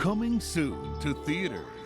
Coming soon to theaters.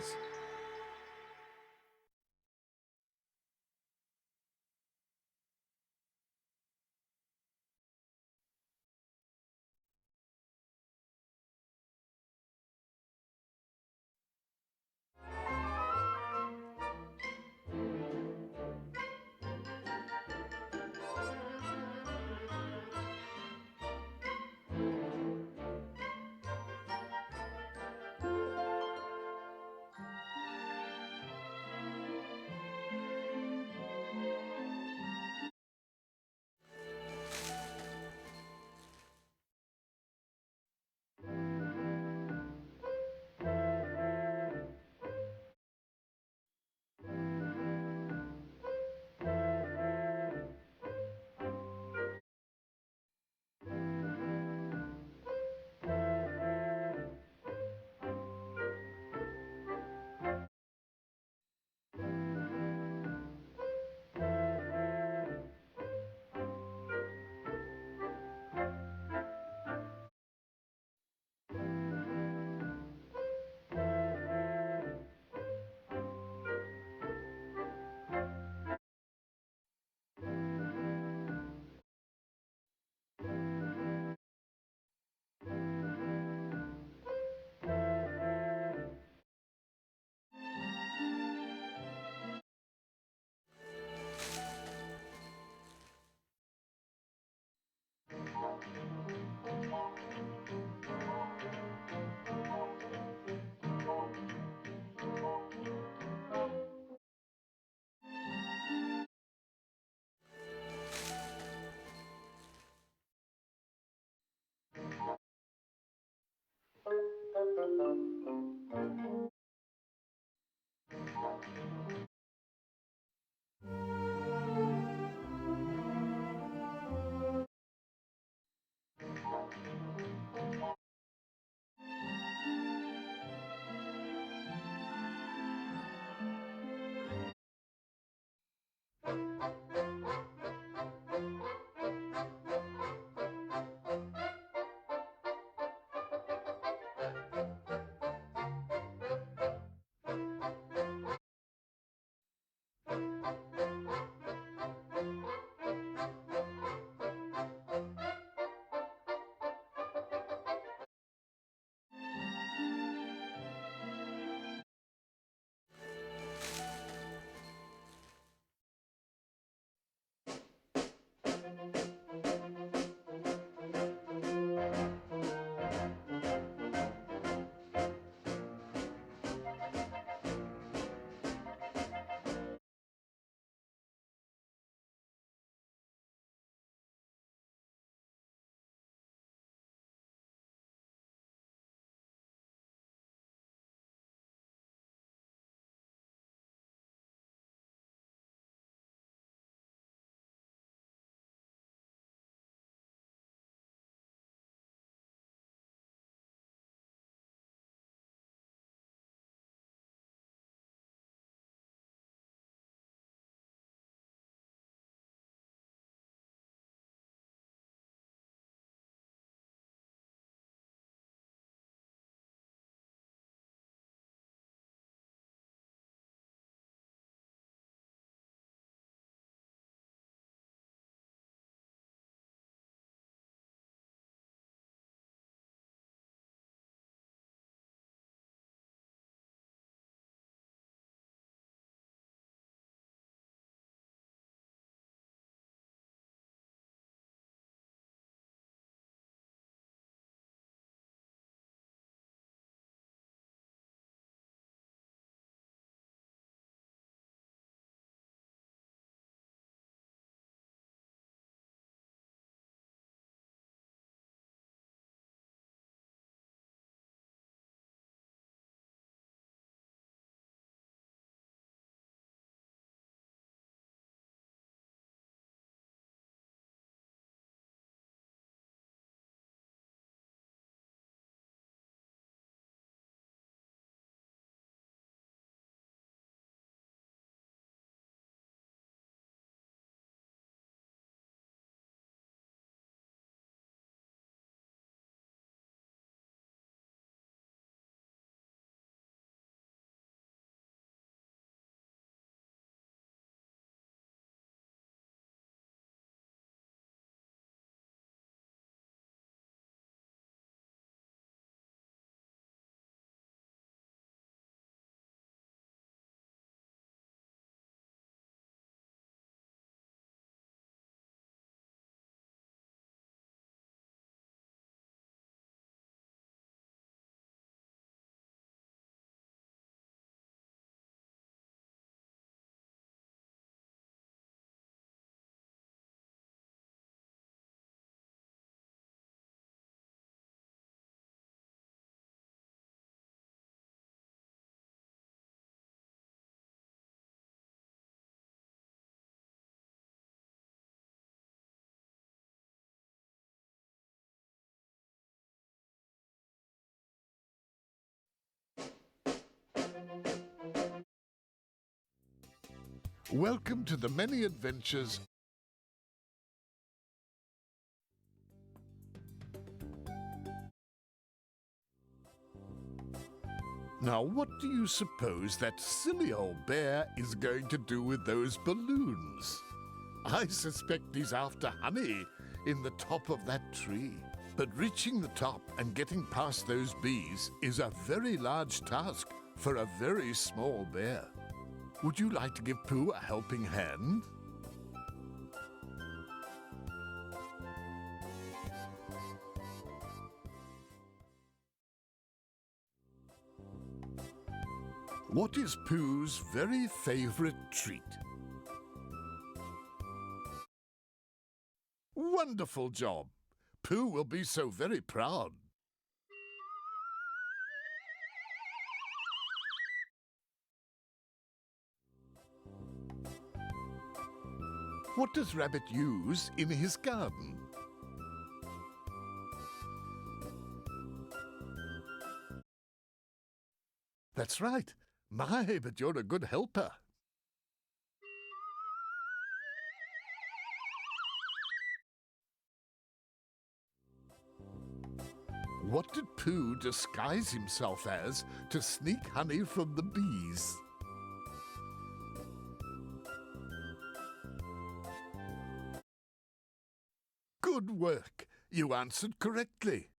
Welcome to the many adventures. Now, what do you suppose that silly old bear is going to do with those balloons? I suspect he's after honey in the top of that tree. But reaching the top and getting past those bees is a very large task for a very small bear. Would you like to give Pooh a helping hand? What is Pooh's very favorite treat? Wonderful job! Pooh will be so very proud. What does Rabbit use in his garden? That's right. My, but you're a good helper. What did Pooh disguise himself as to sneak honey from the bees? Good work. You answered correctly.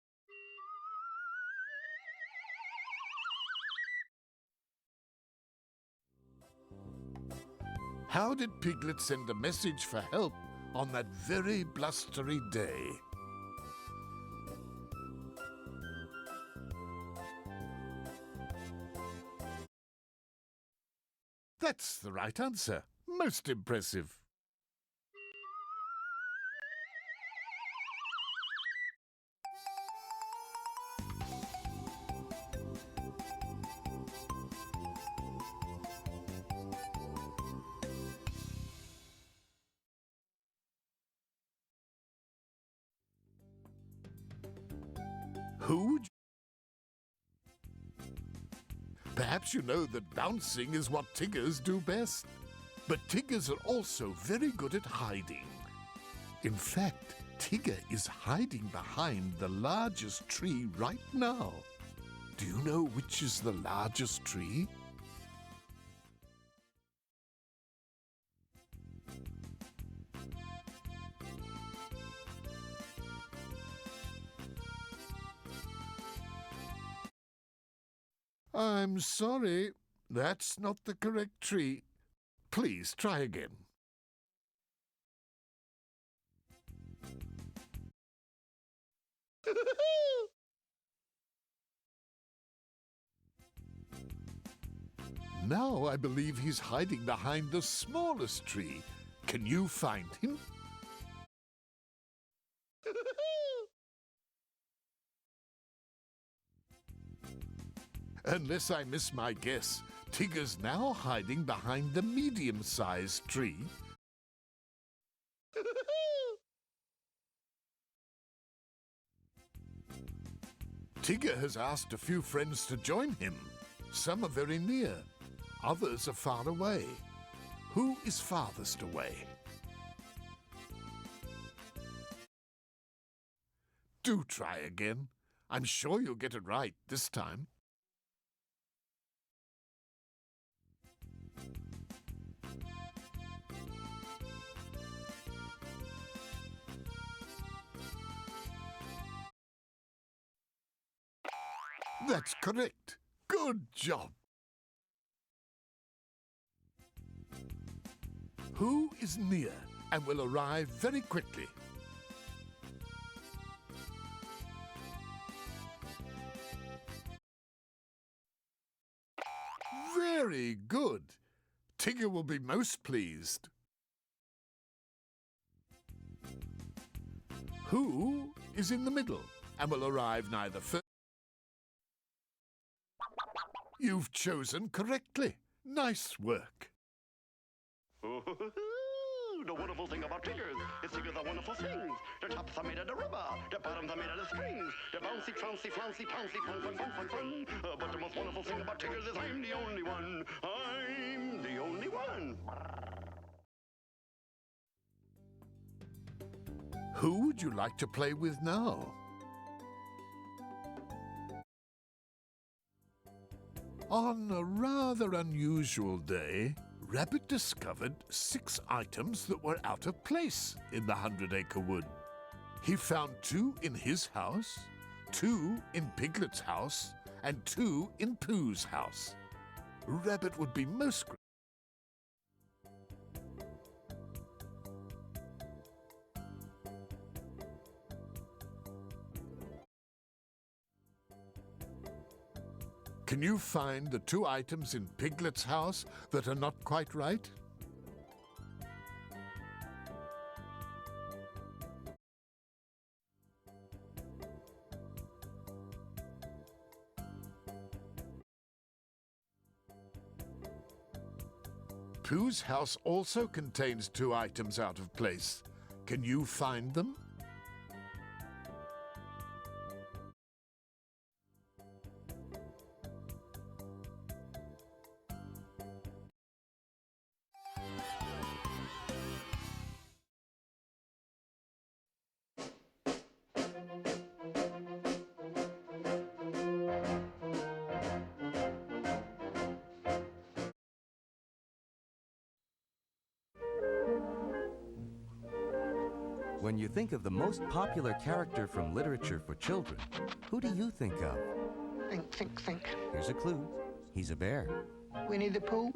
How did Piglet send a message for help on that very blustery day? That's the right answer. Most impressive. Who would you... Perhaps you know that bouncing is what Tiggers do best. But Tiggers are also very good at hiding. In fact, Tigger is hiding behind the largest tree right now. Do you know which is the largest tree? I'm sorry, that's not the correct tree. Please try again. Now I believe he's hiding behind the smallest tree. Can you find him? Unless I miss my guess, Tigger's now hiding behind the medium-sized tree. Tigger has asked a few friends to join him. Some are very near, others are far away. Who is farthest away? Do try again. I'm sure you'll get it right this time. That's correct. Good job. Who is near and will arrive very quickly? Very good. Tigger will be most pleased. Who is in the middle and will arrive neither first? You've chosen correctly. Nice work. The wonderful thing about Tiggers is Tiggers are wonderful things. The tops are made of the rubber, the bottoms are made of the strings. The bouncy, trouncy, flouncy, pouncy, fun, fun, fun, fun, fun. But the most wonderful thing about Tiggers is I'm the only one. I'm the only one. Who would you like to play with now? On a rather unusual day, Rabbit discovered 6 items that were out of place in the 100-acre wood. He found 2 in his house, 2 in Piglet's house, and 2 in Pooh's house. Rabbit would be most grateful. Can you find the 2 items in Piglet's house that are not quite right? Pooh's house also contains 2 items out of place. Can you find them? When you think of the most popular character from literature for children, who do you think of? Think. Here's a clue. He's a bear. Winnie the Pooh?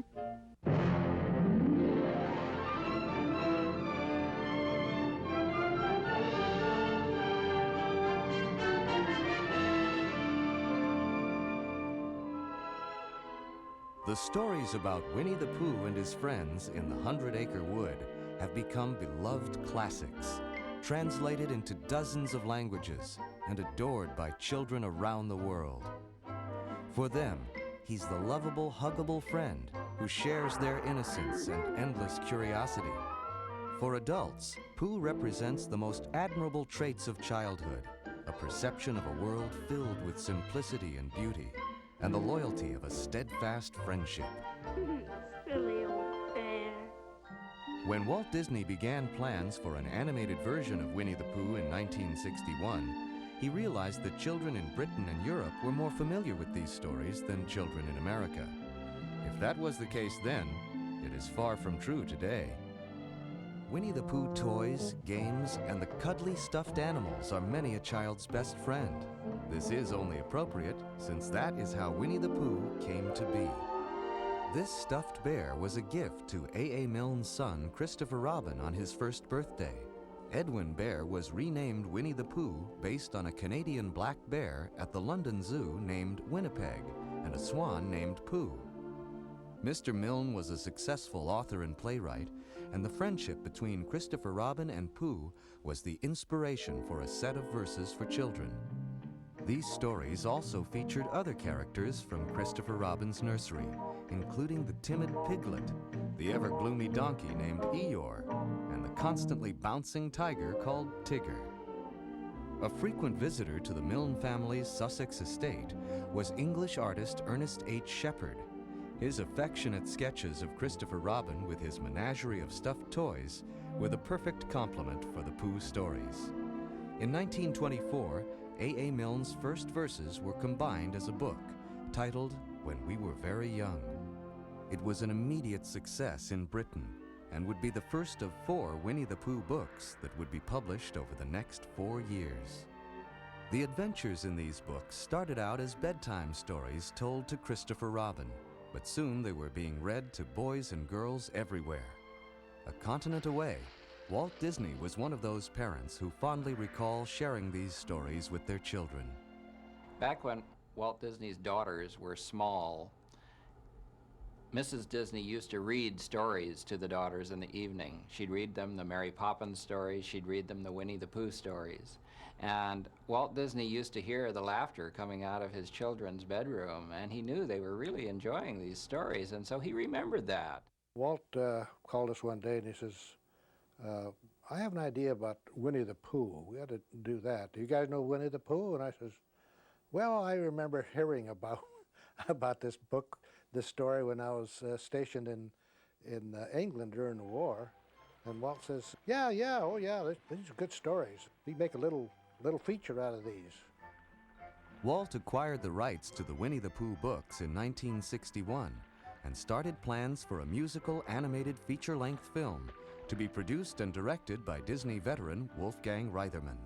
The stories about Winnie the Pooh and his friends in the 100-acre wood have become beloved classics, translated into dozens of languages and adored by children around the world. For them, he's the lovable, huggable friend who shares their innocence and endless curiosity. For adults, Pooh represents the most admirable traits of childhood, a perception of a world filled with simplicity and beauty, and the loyalty of a steadfast friendship. Silly old bear. When Walt Disney began plans for an animated version of Winnie the Pooh in 1961, he realized that children in Britain and Europe were more familiar with these stories than children in America. If that was the case then, it is far from true today. Winnie the Pooh toys, games, and the cuddly stuffed animals are many a child's best friend. This is only appropriate, since that is how Winnie the Pooh came to be. This stuffed bear was a gift to A.A. Milne's son, Christopher Robin, on his first birthday. Edwin Bear was renamed Winnie the Pooh based on a Canadian black bear at the London Zoo named Winnipeg and a swan named Pooh. Mr. Milne was a successful author and playwright, and the friendship between Christopher Robin and Pooh was the inspiration for a set of verses for children. These stories also featured other characters from Christopher Robin's nursery, including the timid piglet, the ever-gloomy donkey named Eeyore, and the constantly bouncing tiger called Tigger. A frequent visitor to the Milne family's Sussex estate was English artist Ernest H. Shepard. His affectionate sketches of Christopher Robin with his menagerie of stuffed toys were the perfect complement for the Pooh stories. In 1924, A.A. Milne's first verses were combined as a book, titled When We Were Very Young. It was an immediate success in Britain, and would be the first of 4 Winnie the Pooh books that would be published over the next 4 years. The adventures in these books started out as bedtime stories told to Christopher Robin, but soon they were being read to boys and girls everywhere. A continent away, Walt Disney was one of those parents who fondly recall sharing these stories with their children. Back when Walt Disney's daughters were small, Mrs. Disney used to read stories to the daughters in the evening. She'd read them the Mary Poppins stories, she'd read them the Winnie the Pooh stories. And Walt Disney used to hear the laughter coming out of his children's bedroom, and he knew they were really enjoying these stories, and so he remembered that. Walt called us one day and he says, I have an idea about Winnie the Pooh. We ought to do that. Do you guys know Winnie the Pooh? And I says, well, I remember hearing about this book, this story when I was stationed in England during the war. And Walt says, yeah, oh yeah, these are good stories. We make a little feature out of these. Walt acquired the rights to the Winnie the Pooh books in 1961 and started plans for a musical animated feature-length film to be produced and directed by Disney veteran Wolfgang Reitherman.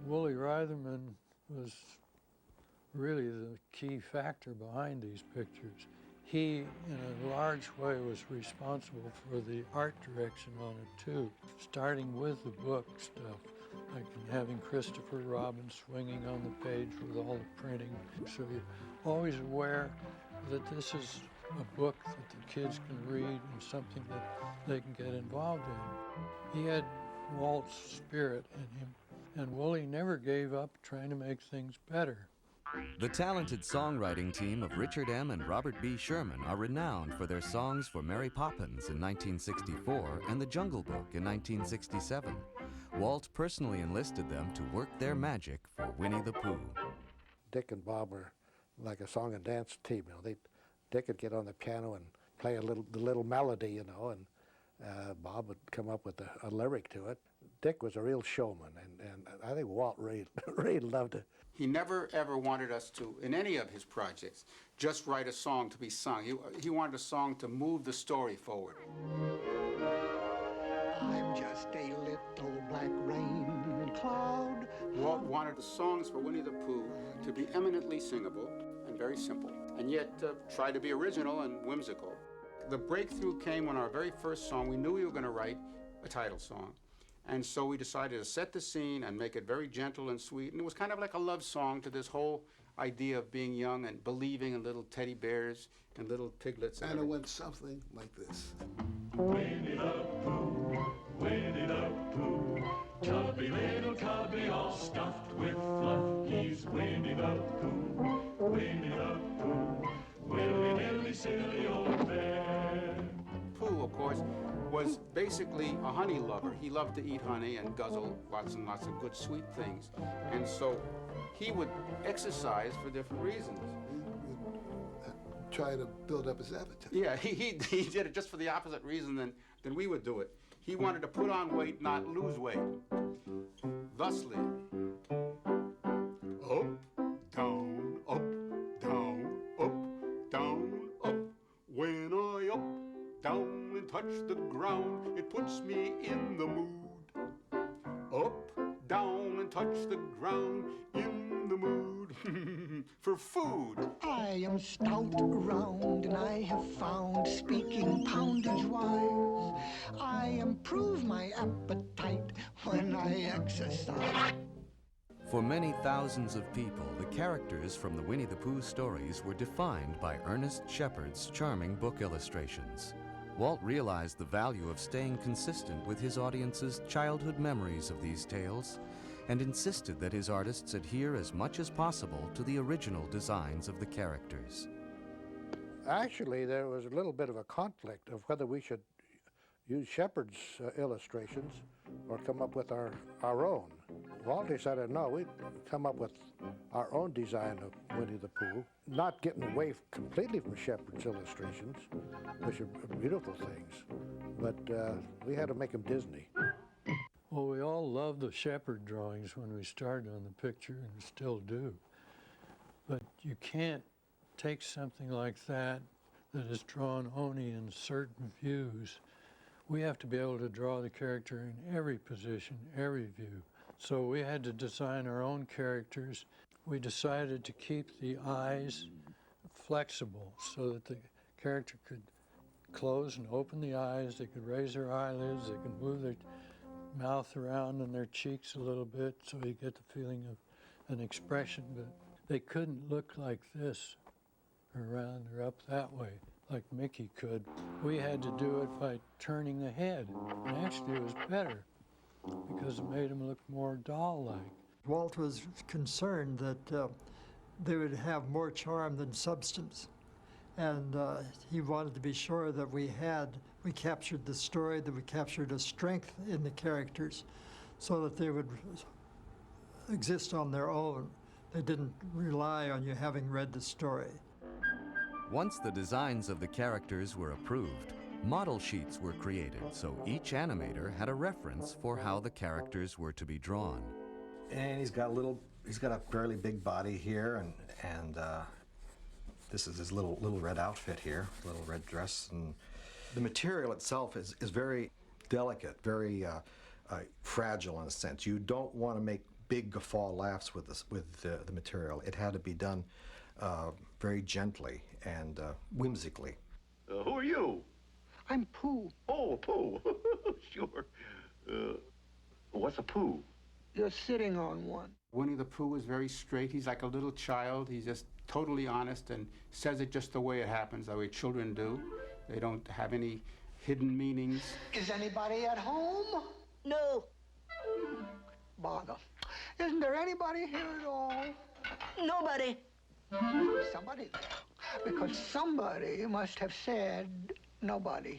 Wooly Reitherman was really the key factor behind these pictures. He, in a large way, was responsible for the art direction on it too, starting with the book stuff, like having Christopher Robin swinging on the page with all the printing. So you're always aware that this is a book that the kids can read and something that they can get involved in. He had Walt's spirit in him, and Wooly never gave up trying to make things better. The talented songwriting team of Richard M. and Robert B. Sherman are renowned for their songs for Mary Poppins in 1964 and The Jungle Book in 1967. Walt personally enlisted them to work their magic for Winnie the Pooh. Dick and Bob were like a song and dance team. Dick would get on the piano and play the little melody, and Bob would come up with a lyric to it. Dick was a real showman, and I think Walt really loved it. He never, ever wanted us to, in any of his projects, just write a song to be sung. He wanted a song to move the story forward. I'm just a little black rain cloud. Walt wanted the songs for Winnie the Pooh to be eminently singable and very simple, and yet try to be original and whimsical. The breakthrough came when our very first song, we knew we were going to write a title song. And so we decided to set the scene and make it very gentle and sweet. And it was kind of like a love song to this whole idea of being young and believing in little teddy bears and little piglets. And it went something like this. Winnie the Pooh, Winnie the Pooh, chubby little cubby all stuffed with fluff. He's Winnie the Pooh, Winnie the Pooh, willy-nilly silly old bear. Pooh, of course, was basically a honey lover. He loved to eat honey and guzzle lots and lots of good sweet things. And so he would exercise for different reasons. Try to build up his appetite. Yeah, he did it just for the opposite reason than we would do it. He wanted to put on weight, not lose weight. Thusly, up, down, up, down, up, down, up. When I up, down, and touch the ground, it puts me in the mood. Up, down, and touch the ground, in the mood for food. I am stout round, and I have found, speaking poundage-wise, I improve my appetite when I exercise. For many thousands of people, the characters from the Winnie the Pooh stories were defined by Ernest Shepard's charming book illustrations. Walt realized the value of staying consistent with his audience's childhood memories of these tales and insisted that his artists adhere as much as possible to the original designs of the characters. Actually, there was a little bit of a conflict of whether we should use Shepard's illustrations or come up with our own. Walt decided, no, we'd come up with our own design of Winnie the Pooh, not getting away completely from Shepard's illustrations, which are beautiful things, but we had to make them Disney. Well, we all loved the Shepard drawings when we started on the picture, and still do. But you can't take something like that is drawn only in certain views. We have to be able to draw the character in every position, every view. So we had to design our own characters. We decided to keep the eyes flexible so that the character could close and open the eyes, they could raise their eyelids, they could move their mouth around and their cheeks a little bit so you get the feeling of an expression, but they couldn't look like this or around or up that way like Mickey could. We had to do it by turning the head, and actually it was better because it made them look more doll-like. Walt was concerned that they would have more charm than substance, and he wanted to be sure that we captured the story, that we captured a strength in the characters so that they would exist on their own. They didn't rely on you having read the story. Once the designs of the characters were approved, Model sheets were created, so each animator had a reference for how the characters were to be drawn. And he's got a fairly big body here, and this is his little red outfit here, little red dress. And the material itself is very delicate, very fragile in a sense. You don't want to make big guffaw laughs with the material. It had to be done very gently and whimsically. Who are you? I'm Pooh. Oh, Pooh. Sure. What's a Pooh? You're sitting on one. Winnie the Pooh is very straight. He's like a little child. He's just totally honest and says it just the way it happens, the way children do. They don't have any hidden meanings. Is anybody at home? No. Bother. Isn't there anybody here at all? Nobody. Somebody there. Because somebody must have said nobody.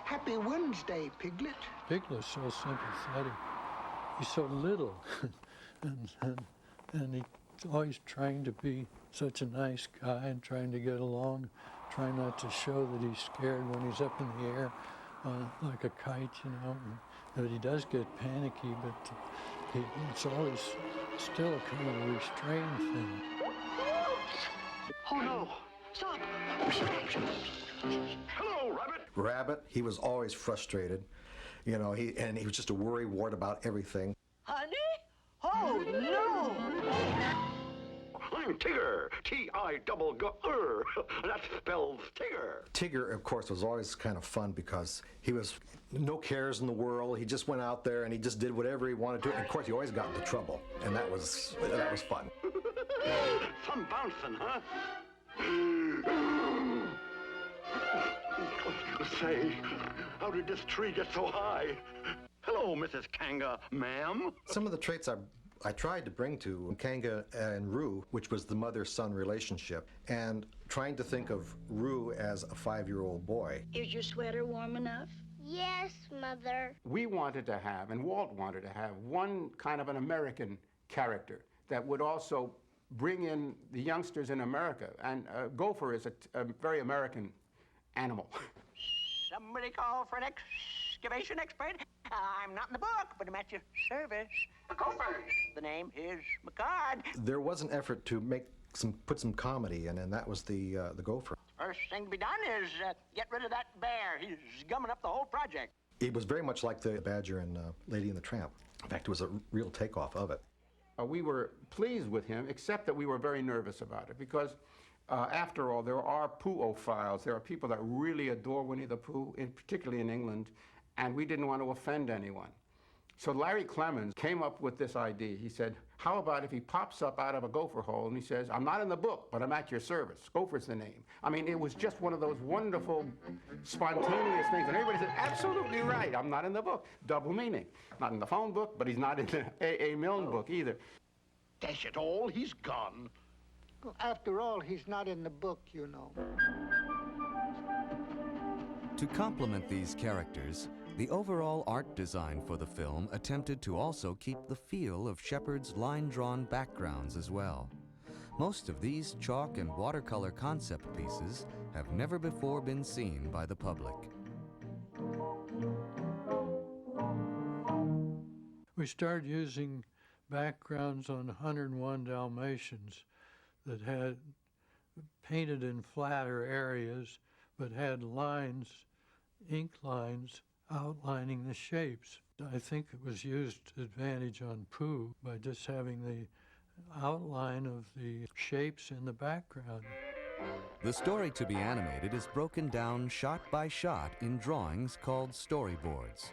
Happy Wednesday, Piglet. Piglet's so sympathetic. He's so little, and he's always trying to be such a nice guy and trying to get along, trying not to show that he's scared when he's up in the air like a kite, you know. But he does get panicky, but it's always still a kind of a restrained thing. Oh, no. Stop. Hello, Rabbit. Rabbit, he was always frustrated, you know, he was just a worrywart about everything. Honey? Oh, no. I'm Tigger. T-I-double-G-R. That spells Tigger. Tigger, of course, was always kind of fun because he was no cares in the world. He just went out there and he just did whatever he wanted to. And of course, he always got into trouble, and that was fun. Some bouncing, huh? Say, how did this tree get so high? Hello, Mrs. Kanga, ma'am. Some of the traits I tried to bring to Kanga and Roo, which was the mother-son relationship, and trying to think of Roo as a 5-year-old boy. Is your sweater warm enough? Yes, Mother. We wanted to have, and Walt wanted to have, one kind of an American character that would also bring in the youngsters in America. And Gopher is a very American animal. Somebody call for an excavation expert. I'm not in the book, but I'm at your service. Gopher. The name is McCard. There was an effort to put some comedy in, and that was the Gopher. First thing to be done is get rid of that bear. He's gumming up the whole project. It was very much like the Badger and Lady and the Tramp. In fact, it was a real takeoff of it. We were pleased with him, except that we were very nervous about it because, after all, there are Pooh-ophiles. There are people that really adore Winnie the Pooh, particularly in England, and we didn't want to offend anyone. So Larry Clemens came up with this idea. He said, how about if he pops up out of a gopher hole and he says, I'm not in the book, but I'm at your service. Gopher's the name. I mean, it was just one of those wonderful, spontaneous things. And everybody said, absolutely right, I'm not in the book. Double meaning. Not in the phone book, but he's not in the A.A. Milne book either. Dash it all, he's gone. After all, he's not in the book, you know. To complement these characters, the overall art design for the film attempted to also keep the feel of Shepard's line-drawn backgrounds as well. Most of these chalk and watercolor concept pieces have never before been seen by the public. We started using backgrounds on 101 Dalmatians that had painted in flatter areas but had lines, ink lines, outlining the shapes. I think it was used to advantage on Pooh by just having the outline of the shapes in the background. The story to be animated is broken down shot by shot in drawings called storyboards.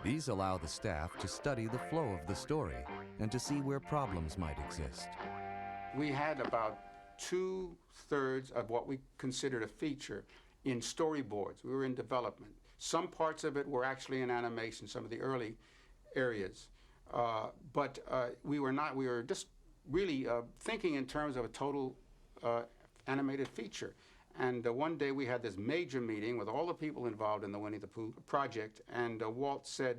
These allow the staff to study the flow of the story and to see where problems might exist. We had about 2/3 of what we considered a feature in storyboards. We were in development. Some parts of it were actually in animation, some of the early areas. But we were just really thinking in terms of a total animated feature. And one day we had this major meeting with all the people involved in the Winnie the Pooh project, and Walt said,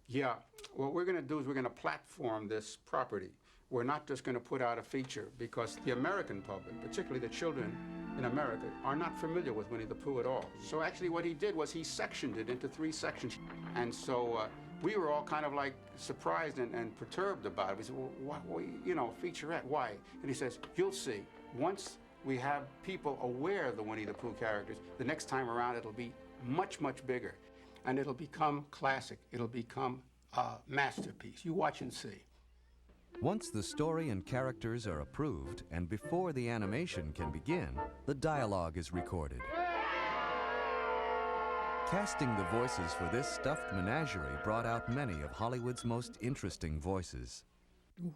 yeah, what we're going to do is we're going to platform this property. We're not just going to put out a feature, because the American public, particularly the children, in America are not familiar with Winnie the Pooh at all. So actually what he did was he sectioned it into 3 sections. And so we were all kind of like surprised and perturbed about it. We said, well, what, you know, featurette, why? And he says, you'll see, once we have people aware of the Winnie the Pooh characters, the next time around it'll be much, much bigger. And it'll become classic. It'll become a masterpiece. You watch and see. Once the story and characters are approved, and before the animation can begin, the dialogue is recorded. Casting the voices for this stuffed menagerie brought out many of Hollywood's most interesting voices.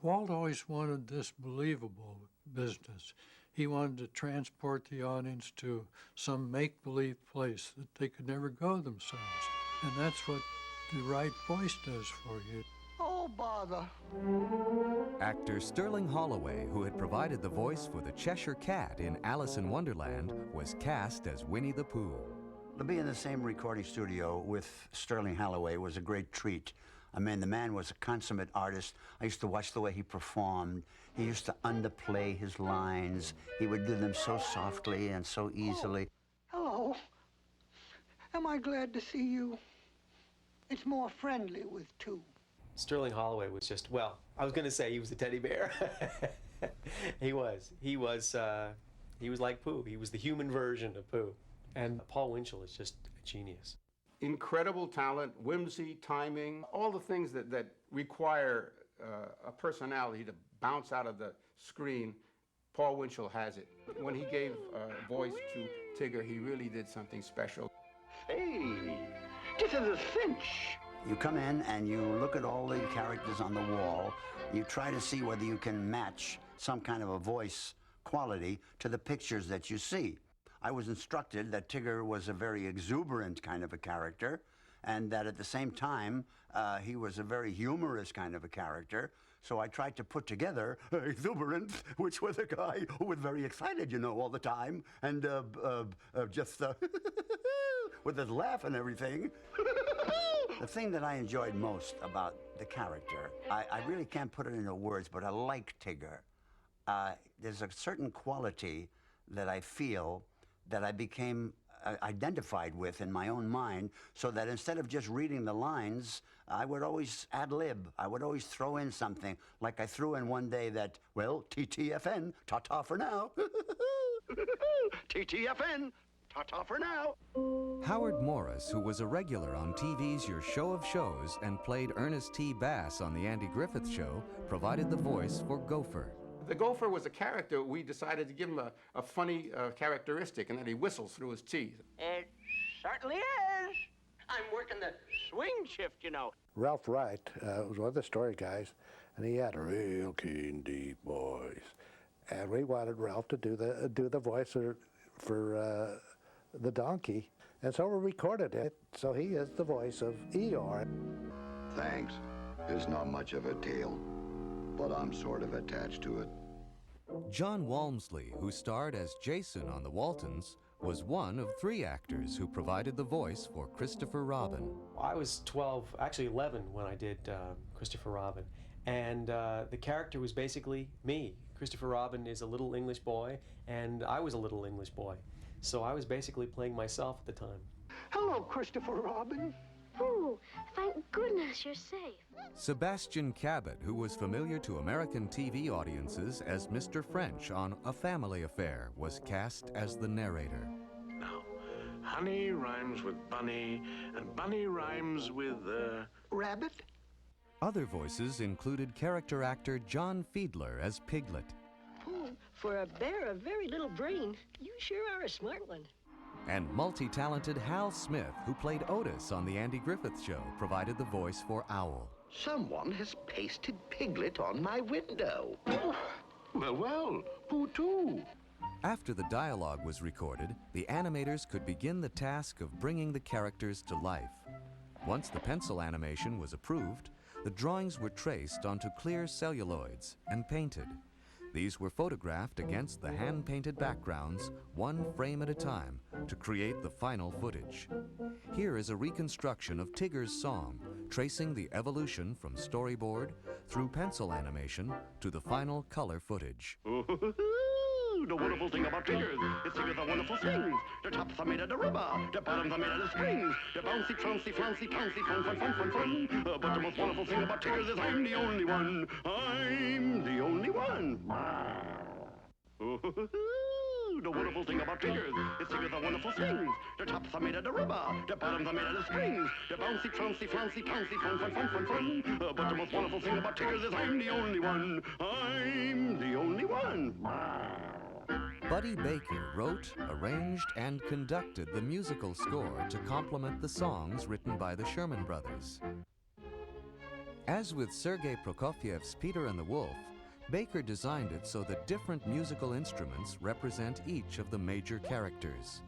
Walt always wanted this believable business. He wanted to transport the audience to some make-believe place that they could never go themselves. And that's what the right voice does for you. Oh, bother. Actor Sterling Holloway, who had provided the voice for the Cheshire Cat in Alice in Wonderland, was cast as Winnie the Pooh. To be in the same recording studio with Sterling Holloway was a great treat. I mean, the man was a consummate artist. I used to watch the way he performed. He used to underplay his lines. He would do them so softly and so easily. Hello. Am I glad to see you? It's more friendly with 2. Sterling Holloway was just, well, I was going to say he was a teddy bear. He was like Pooh. He was the human version of Pooh. And Paul Winchell is just a genius. Incredible talent, whimsy, timing, all the things that require a personality to bounce out of the screen. Paul Winchell has it. When he gave voice to Tigger, he really did something special. Hey, this is a cinch. You come in and you look at all the characters on the wall. You try to see whether you can match some kind of a voice quality to the pictures that you see. I was instructed that Tigger was a very exuberant kind of a character, and that at the same time, he was a very humorous kind of a character. So I tried to put together exuberant, which was a guy who was very excited, you know, all the time, and just with his laugh and everything. The thing that I enjoyed most about the character, I really can't put it into words, but I like Tigger. There's a certain quality that I feel that I became identified with in my own mind, so that instead of just reading the lines, I would always ad-lib. I would always throw in something, like I threw in one day that, well, TTFN, ta-ta for now. TTFN, ta-ta for now. Howard Morris, who was a regular on TV's Your Show of Shows and played Ernest T. Bass on The Andy Griffith Show, provided the voice for Gopher. The gopher was a character. We decided to give him a funny characteristic, and that he whistles through his teeth. It certainly is. I'm working the swing shift, you know. Ralph Wright was one of the story guys, and he had a real keen, deep voice. And we wanted Ralph to do the voice for the donkey. And so we recorded it. So he is the voice of Eeyore. Thanks. There's not much of a tail, but I'm sort of attached to it. John Walmsley, who starred as Jason on The Waltons, was one of 3 actors who provided the voice for Christopher Robin. I was 12, actually 11 when I did Christopher Robin. And the character was basically me. Christopher Robin is a little English boy, and I was a little English boy. So I was basically playing myself at the time. Hello, Christopher Robin. Pooh, thank goodness you're safe. Sebastian Cabot, who was familiar to American TV audiences as Mr. French on A Family Affair, was cast as the narrator. Now, honey rhymes with bunny, and bunny rhymes with, Rabbit? Other voices included character actor John Fiedler as Piglet. Pooh, for a bear of very little brain, you sure are a smart one. And multi-talented Hal Smith, who played Otis on The Andy Griffith Show, provided the voice for Owl. Someone has pasted Piglet on my window. Well, Pooh too. After the dialogue was recorded, the animators could begin the task of bringing the characters to life. Once the pencil animation was approved, the drawings were traced onto clear celluloids and painted. These were photographed against the hand-painted backgrounds, 1 frame at a time, to create the final footage. Here is a reconstruction of Tigger's song, tracing the evolution from storyboard through pencil animation to the final color footage. The wonderful wonderful thing about figures is figures are wonderful things. The tops are made of the rubber, the bottoms are made of the strings. The bouncy, flouncy, flouncy, pouncy, fun, fun, fun, fun, fun. But the most wonderful thing about figures is I'm the only one. I'm the only one. The wonderful thing about figures is figures are wonderful things. The tops are made of the rubber, the bottoms are made of the strings. The bouncy, flouncy, flouncy, pouncy, fun, fun, fun, fun, fun. But the most wonderful thing about figures is I'm the only one. I'm the only one. Buddy Baker wrote, arranged, and conducted the musical score to complement the songs written by the Sherman Brothers. As with Sergei Prokofiev's Peter and the Wolf, Baker designed it so that different musical instruments represent each of the major characters.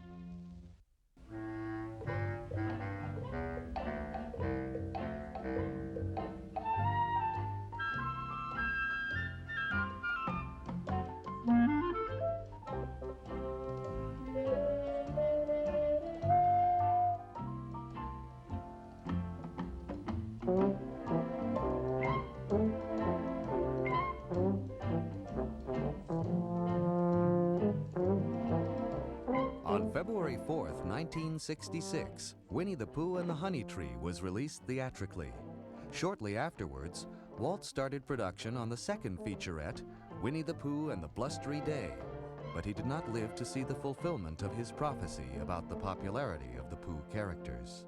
On February 4th, 1966, Winnie the Pooh and the Honey Tree was released theatrically. Shortly afterwards, Walt started production on the second featurette, Winnie the Pooh and the Blustery Day, but he did not live to see the fulfillment of his prophecy about the popularity of the Pooh characters.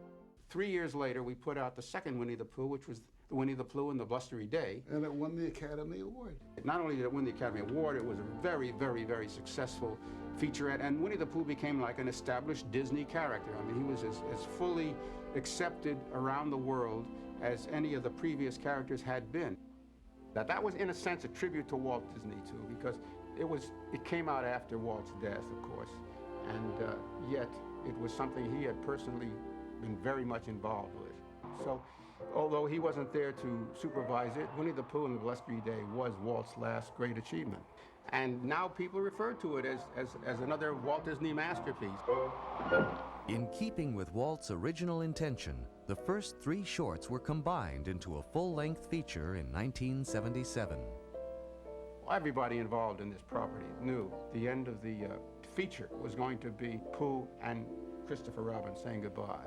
3 years later, we put out the second Winnie the Pooh, which was Winnie the Pooh and the Blustery Day. And it won the Academy Award. Not only did it win the Academy Award, it was a very, very, very successful featurette, and Winnie the Pooh became like an established Disney character. I mean, he was as fully accepted around the world as any of the previous characters had been. That was, in a sense, a tribute to Walt Disney, too, because it came out after Walt's death, of course, and yet it was something he had personally been very much involved with. So, although he wasn't there to supervise it, Winnie the Pooh and the Blustery Day was Walt's last great achievement. And now people refer to it as another Walt Disney masterpiece. In keeping with Walt's original intention, the first 3 shorts were combined into a full-length feature in 1977. Everybody involved in this property knew the end of the feature was going to be Pooh and Christopher Robin saying goodbye.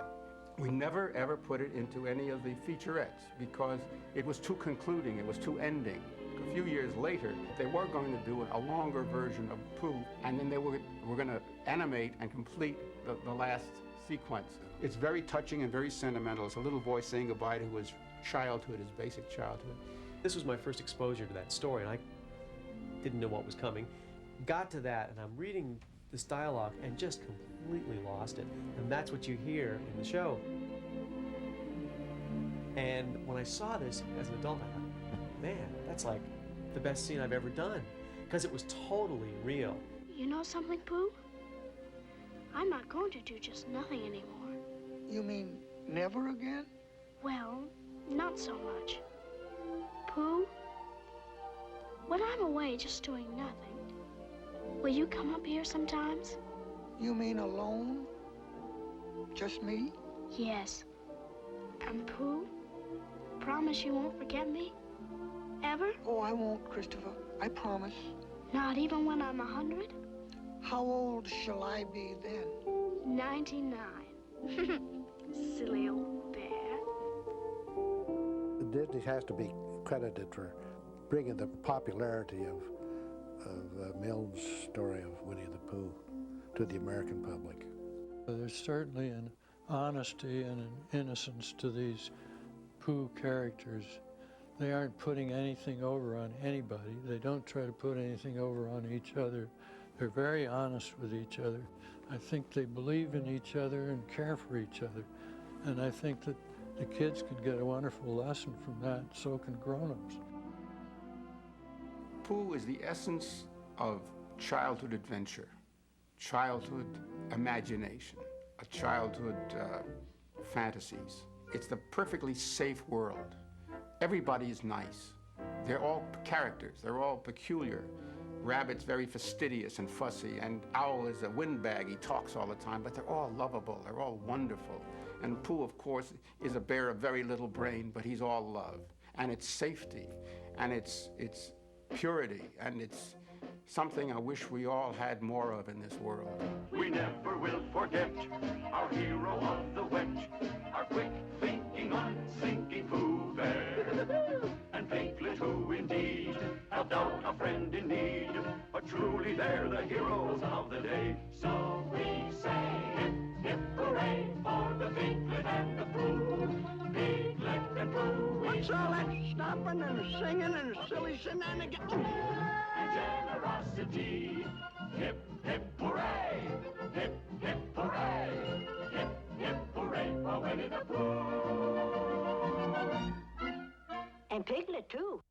We never, ever put it into any of the featurettes because it was too concluding, it was too ending. A few years later, they were going to do a longer version of Pooh, and then they were going to animate and complete the last sequence. It's very touching and very sentimental. It's a little boy saying goodbye to his childhood, his basic childhood. This was my first exposure to that story, and I didn't know what was coming. Got to that, and I'm reading this dialogue and just completely lost it. And that's what you hear in the show. And when I saw this as an adult, I thought, man, that's like the best scene I've ever done, because it was totally real. You know something, Pooh? I'm not going to do just nothing anymore. You mean never again? Well, not so much. Pooh, when I'm away just doing nothing, will you come up here sometimes? You mean alone? Just me? Yes. And Pooh, promise you won't forget me? Ever? Oh, I won't, Christopher. I promise. Not even when I'm 100? How old shall I be then? 99. Silly old bear. Disney has to be credited for bringing the popularity of Milne's story of Winnie the Pooh to the American public. There's certainly an honesty and an innocence to these Pooh characters. They aren't putting anything over on anybody. They don't try to put anything over on each other. They're very honest with each other. I think they believe in each other and care for each other. And I think that the kids can get a wonderful lesson from that, so can grown-ups. Pooh is the essence of childhood adventure, childhood imagination, a childhood fantasies. It's the perfectly safe world. Everybody is nice. They're all characters. They're all peculiar. Rabbit's very fastidious and fussy, and Owl is a windbag. He talks all the time, but they're all lovable. They're all wonderful. And Pooh, of course, is a bear of very little brain, but he's all love. And it's safety, and it's purity, and it's something I wish we all had more of in this world. We never will forget our hero of the wet, our quick thinking, unthinking Pooh Bear. And Piglet, who indeed helped out a friend in need, but truly they're the heroes of the day. So we say hip, hip, hooray for the Piglet and the Pooh. Piglet and Pooh. What's all that stopping and singing and silly shenanigans? And generosity. Hip, hip, hooray! Hip, hip, hooray! Hip, hip, hooray for Winnie the Pooh! And Piglet, too.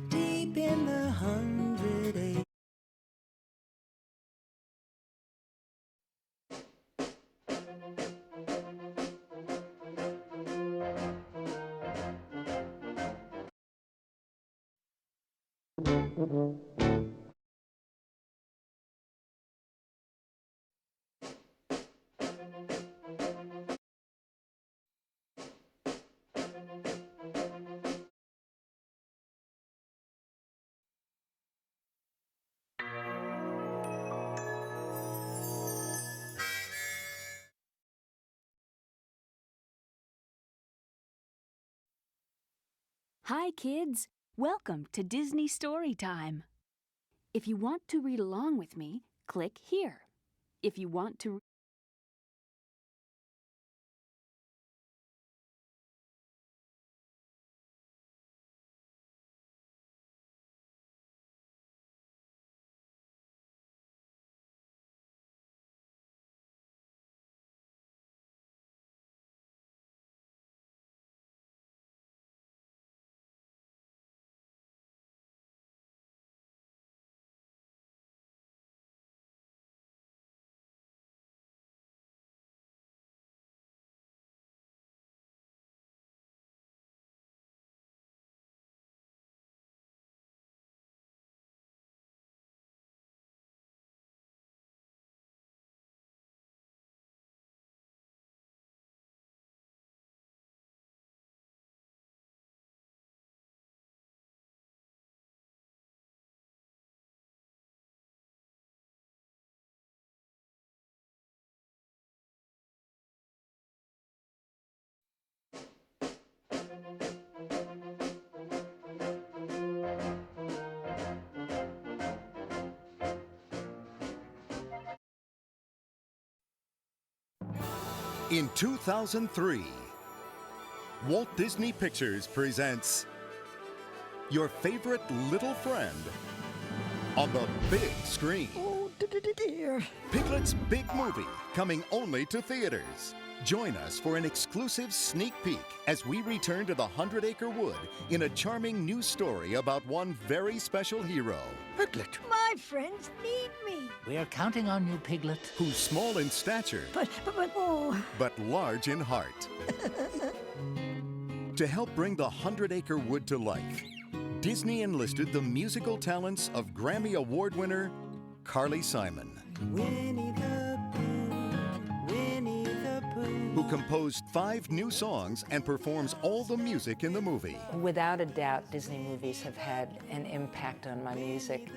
Deep in the 100 acres. Hi, kids. Welcome to Disney Story Time. If you want to read along with me, click here. If you want to In 2003, Walt Disney Pictures presents your favorite little friend on the big screen. Oh, dear. Piglet's Big Movie, coming only to theaters. Join us for an exclusive sneak peek as we return to the 100-acre wood in a charming new story about one very special hero. Piglet. My friends need me. We're counting on you, Piglet. Who's small in stature, but large in heart. To help bring the 100-acre wood to life, Disney enlisted the musical talents of Grammy Award winner Carly Simon, Winnie the Pooh, Winnie the Pooh. who composed 5 new songs and performs all the music in the movie. Without a doubt, Disney movies have had an impact on my music.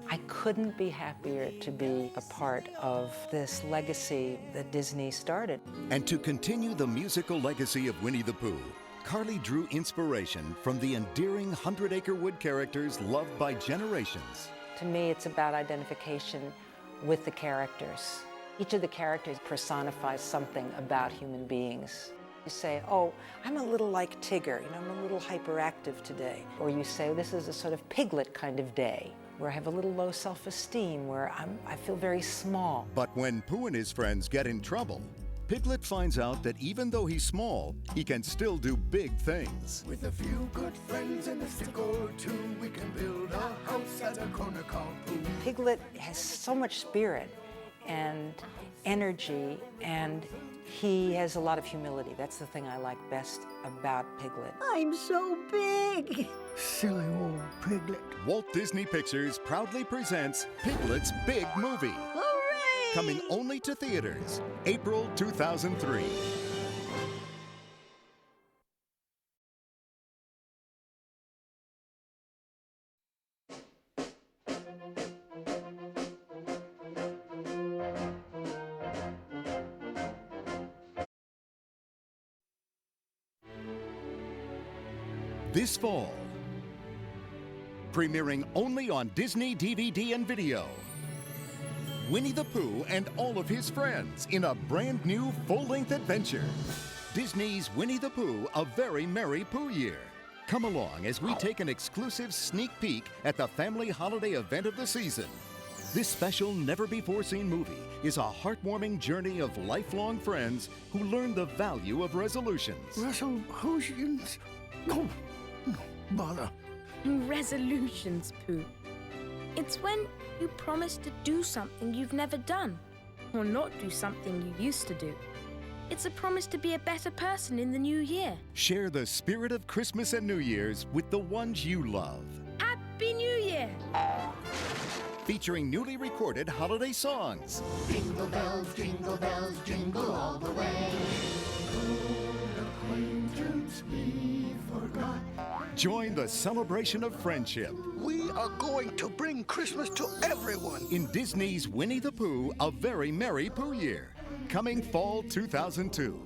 I couldn't be happier to be a part of this legacy that Disney started. And to continue the musical legacy of Winnie the Pooh, Carly drew inspiration from the endearing 100-Acre Wood characters loved by generations. To me, it's about identification with the characters. Each of the characters personifies something about human beings. You say, oh, I'm a little like Tigger, I'm a little hyperactive today. Or you say, this is a sort of Piglet kind of day, where I have a little low self-esteem, where I feel very small. But when Pooh and his friends get in trouble, Piglet finds out that even though he's small, he can still do big things. With a few good friends and a stick or two, we can build a house at a corner called Pooh. Piglet has so much spirit and energy, and he has a lot of humility. That's the thing I like best about Piglet. I'm so big. Silly old Piglet. Walt Disney Pictures proudly presents Piglet's Big Movie. Hooray! Coming only to theaters, April 2003. This fall, premiering only on Disney DVD and video, Winnie the Pooh and all of his friends in a brand new full-length adventure. Disney's Winnie the Pooh, A Very Merry Pooh Year. Come along as we take an exclusive sneak peek at the family holiday event of the season. This special, never-before-seen movie is a heartwarming journey of lifelong friends who learn the value of resolutions. Resolutions? No, bother. Resolutions, Pooh. It's when you promise to do something you've never done, or not do something you used to do. It's a promise to be a better person in the new year. Share the spirit of Christmas and New Year's with the ones you love. Happy New Year! Featuring newly recorded holiday songs. Jingle bells, jingle all the way. Acquaintance we forgot. Join the celebration of friendship. We are going to bring Christmas to everyone. In Disney's Winnie the Pooh, A Very Merry Pooh Year. Coming fall 2002.